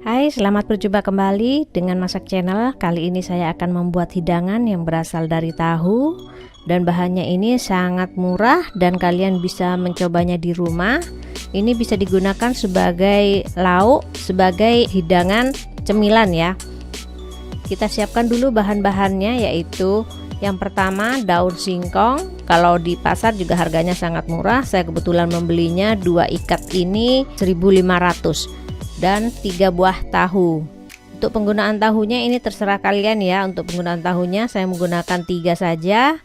Hai, selamat berjumpa kembali dengan Masak Channel. Kali ini saya akan membuat hidangan yang berasal dari tahu. Dan bahannya ini sangat murah dan kalian bisa mencobanya di rumah. Ini bisa digunakan sebagai lauk, sebagai hidangan cemilan ya. Kita siapkan dulu bahan-bahannya, yaitu yang pertama daun singkong. Kalau di pasar juga harganya sangat murah. Saya kebetulan membelinya 2 ikat ini 1.500. Dan 3 buah tahu. Untuk penggunaan tahunya ini terserah kalian ya. Untuk penggunaan tahunya saya menggunakan 3 saja.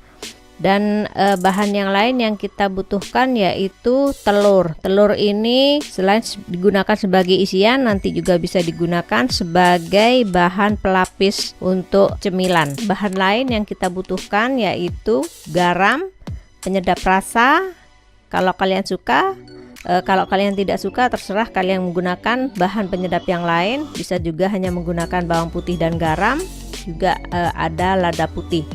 Dan bahan yang lain yang kita butuhkan yaitu telur. Telur ini selain digunakan sebagai isian, nanti juga bisa digunakan sebagai bahan pelapis untuk cemilan. Bahan lain yang kita butuhkan yaitu garam, penyedap rasa kalau kalian suka. Kalau kalian tidak suka, terserah kalian menggunakan bahan penyedap yang lain. Bisa juga hanya menggunakan bawang putih dan garam. Juga ada lada putih.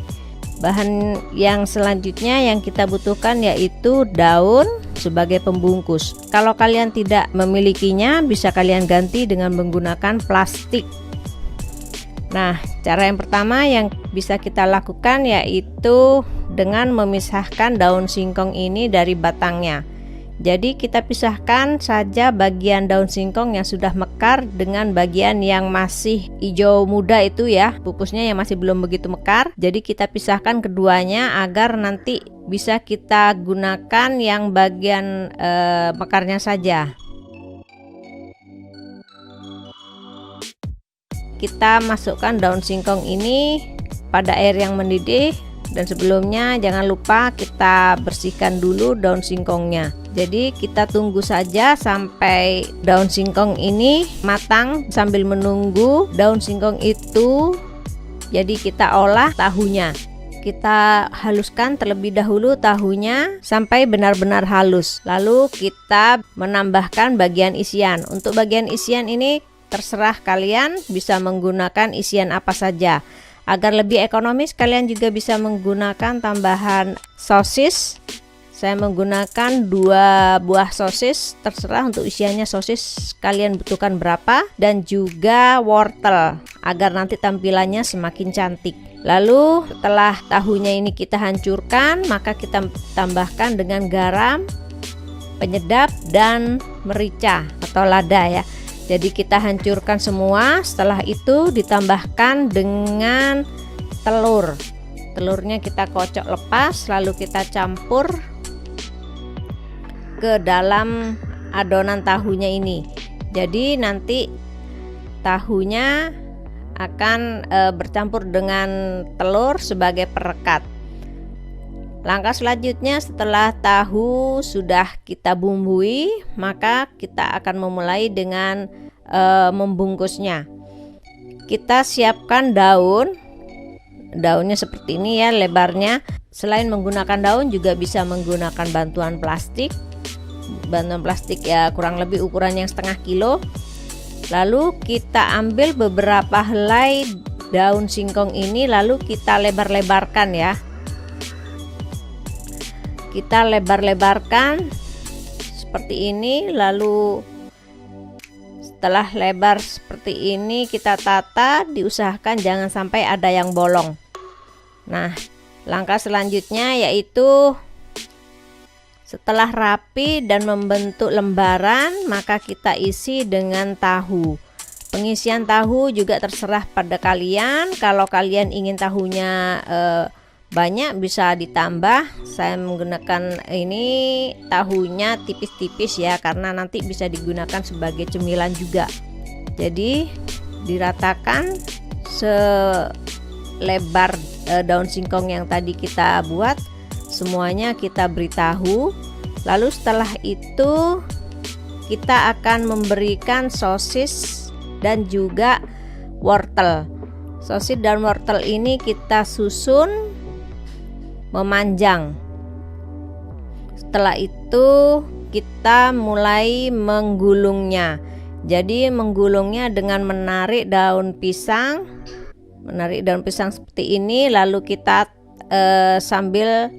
Bahan yang selanjutnya yang kita butuhkan yaitu daun sebagai pembungkus. Kalau kalian tidak memilikinya, bisa kalian ganti dengan menggunakan plastik. Nah, cara yang pertama yang bisa kita lakukan yaitu dengan memisahkan daun singkong ini dari batangnya. Jadi kita pisahkan saja bagian daun singkong yang sudah mekar dengan bagian yang masih hijau muda itu ya, pupusnya yang masih belum begitu mekar. Jadi kita pisahkan keduanya agar nanti bisa kita gunakan yang bagian mekarnya saja. Kita masukkan daun singkong ini pada air yang mendidih. Dan sebelumnya jangan lupa kita bersihkan dulu daun singkongnya. Jadi kita tunggu saja sampai daun singkong ini matang sambil menunggu daun singkong itu. Jadi kita olah tahunya. Kita haluskan terlebih dahulu tahunya sampai benar-benar halus. Lalu kita menambahkan bagian isian. Untuk bagian isian ini terserah kalian bisa menggunakan isian apa saja. Agar lebih ekonomis, kalian juga bisa menggunakan tambahan sosis. Saya menggunakan 2 buah sosis, terserah untuk isiannya sosis kalian butuhkan berapa. Dan juga wortel, agar nanti tampilannya semakin cantik. Lalu setelah tahunya ini kita hancurkan, maka kita tambahkan dengan garam, penyedap, dan merica atau lada ya. Jadi kita hancurkan semua. Setelah itu ditambahkan dengan telur. Telurnya kita kocok lepas, lalu kita campur ke dalam adonan tahunya ini. Jadi nanti tahunya akan bercampur dengan telur sebagai perekat. Langkah selanjutnya setelah tahu sudah kita bumbui, maka kita akan memulai dengan membungkusnya. Kita siapkan daunnya seperti ini ya lebarnya. Selain menggunakan daun juga bisa menggunakan bantuan plastik ya, kurang lebih ukuran yang setengah kilo. Lalu kita ambil beberapa helai daun singkong ini, lalu kita lebar-lebarkan ya. Kita lebar-lebarkan seperti ini. Lalu setelah lebar seperti ini kita tata, diusahakan jangan sampai ada yang bolong. Nah, langkah selanjutnya yaitu setelah rapi dan membentuk lembaran, maka kita isi dengan tahu. Pengisian tahu juga terserah pada kalian. Kalau kalian ingin tahunya banyak bisa ditambah. Saya menggunakan ini tahunya tipis-tipis ya, karena nanti bisa digunakan sebagai cemilan juga. Jadi diratakan selebar daun singkong yang tadi kita buat, semuanya kita beri tahu. Lalu setelah itu kita akan memberikan sosis dan juga wortel. Sosis dan wortel ini kita susun memanjang. Setelah itu kita mulai menggulungnya. Jadi menggulungnya dengan menarik daun pisang seperti ini. Lalu kita sambil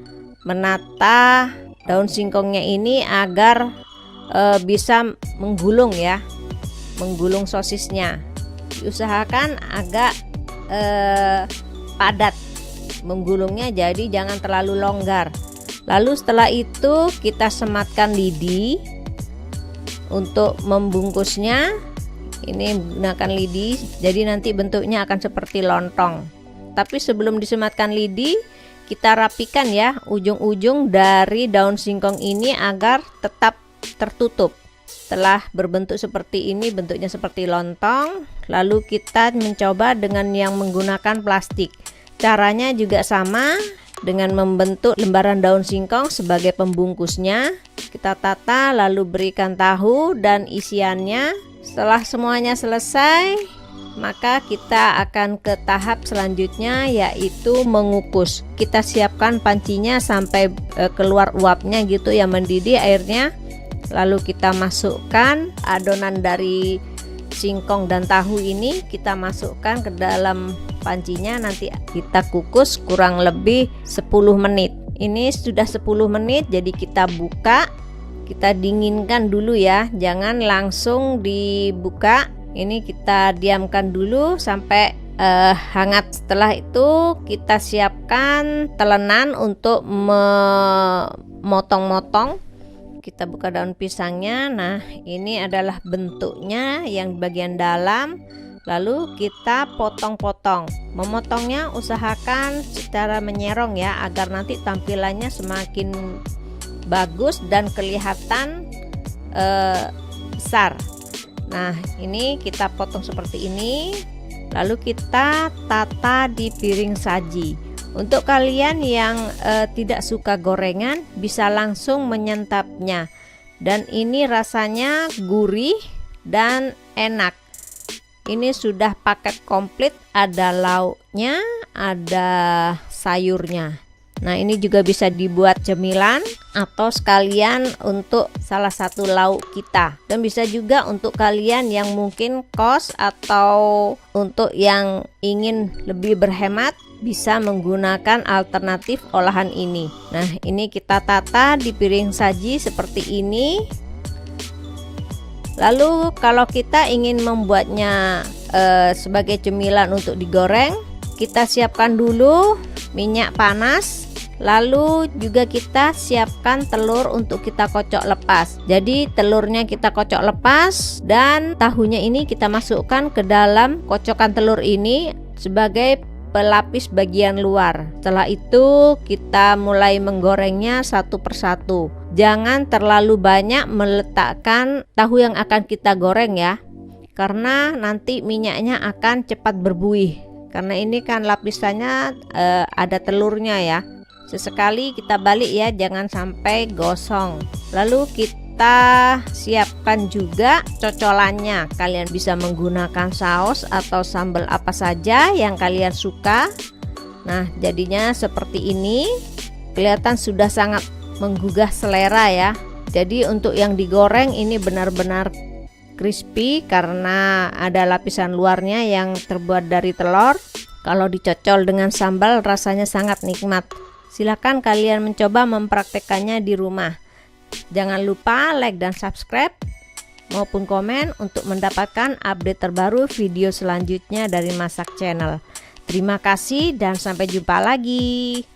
menata daun singkongnya ini agar bisa menggulung ya. menggulung sosisnya. Diusahakan agak padat menggulungnya, jadi jangan terlalu longgar. Lalu setelah itu kita sematkan lidi untuk membungkusnya. Ini menggunakan lidi, jadi nanti bentuknya akan seperti lontong. Tapi sebelum disematkan lidi, kita rapikan ya ujung-ujung dari daun singkong ini agar tetap tertutup. Setelah berbentuk seperti ini, bentuknya seperti lontong, lalu kita mencoba dengan yang menggunakan plastik. Caranya juga sama, dengan membentuk lembaran daun singkong sebagai pembungkusnya. Kita tata lalu berikan tahu dan isiannya. Setelah semuanya selesai, maka kita akan ke tahap selanjutnya, yaitu mengukus. Kita siapkan pancinya sampai keluar uapnya gitu ya, mendidih airnya. Lalu kita masukkan adonan dari singkong dan tahu ini, kita masukkan ke dalam pancinya. Nanti kita kukus kurang lebih 10 menit. Ini sudah 10 menit, jadi kita buka, kita dinginkan dulu ya, jangan langsung dibuka. Ini kita diamkan dulu sampai hangat. Setelah itu kita siapkan telenan untuk memotong-motong. Kita buka daun pisangnya. Nah, ini adalah bentuknya yang bagian dalam. Lalu kita potong-potong. Memotongnya usahakan secara menyerong ya, agar nanti tampilannya semakin bagus dan kelihatan besar. Nah, ini kita potong seperti ini. Lalu kita tata di piring saji. Untuk kalian yang tidak suka gorengan, bisa langsung menyantapnya. Dan ini rasanya gurih dan enak. Ini sudah paket komplit, ada lauknya, ada sayurnya. Nah, ini juga bisa dibuat cemilan atau sekalian untuk salah satu lauk kita. Dan bisa juga untuk kalian yang mungkin kos atau untuk yang ingin lebih berhemat, bisa menggunakan alternatif olahan ini. Nah, ini kita tata di piring saji seperti ini. Lalu kalau kita ingin membuatnya sebagai cemilan untuk digoreng, kita siapkan dulu minyak panas. Lalu juga kita siapkan telur untuk kita kocok lepas. Jadi telurnya kita kocok lepas dan tahunya ini kita masukkan ke dalam kocokan telur ini sebagai pelapis bagian luar. Setelah itu kita mulai menggorengnya satu persatu. Jangan terlalu banyak meletakkan tahu yang akan kita goreng ya, karena nanti minyaknya akan cepat berbuih. Karena ini kan lapisannya ada telurnya ya. Sesekali kita balik ya, jangan sampai gosong. Lalu kita siapkan juga cocolannya. Kalian bisa menggunakan saus atau sambal apa saja yang kalian suka. Nah, jadinya seperti ini. Kelihatan sudah sangat menggugah selera ya. Jadi untuk yang digoreng ini benar-benar crispy karena ada lapisan luarnya yang terbuat dari telur. Kalau dicocol dengan sambal rasanya sangat nikmat. Silakan kalian mencoba mempraktekannya di rumah. Jangan lupa like dan subscribe maupun komen untuk mendapatkan update terbaru video selanjutnya dari Masak Channel. Terima kasih dan sampai jumpa lagi.